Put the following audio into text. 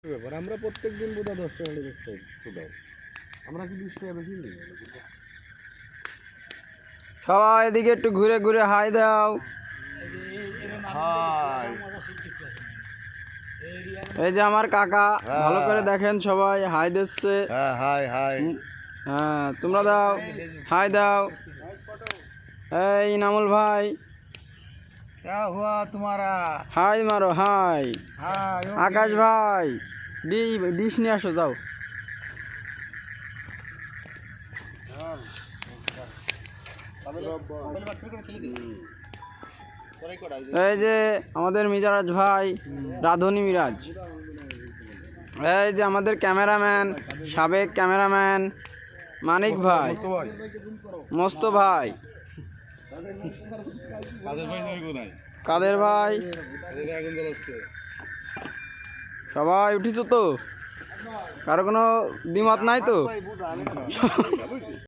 ব্যাপার আমরা প্রত্যেকদিন বোধহয় 10 টাকা করে বেচতে ছোটাই, আমরা কি 20 টাকা বেশি নিই? সবাই এদিকে একটু ঘুরে ঘুরে হাই দাও। এই যে আমার কাকা, ভালো করে দেখেন, সবাই হাই দিচ্ছে। হ্যাঁ হাই হাই। হ্যাঁ তোমরা দাও, হাই দাও। এই ইনামুল ভাই, क्या हुआ तुम्हारा? হাই মারো, হাই। हाय আকাশ ভাই, ডিশ নিয়ে আসো, যাও। এই যে আমাদের মিজাজ ভাই, রাধুনী মিরাজ। এই যে আমাদের ক্যামেরাম্যান, সাবেক ক্যামেরাম্যান মানিক ভাই, মস্ত ভাই, কাদের ভাই, সবাই উঠিছ তো? কারো কোনো দ্বিমত নাই তো?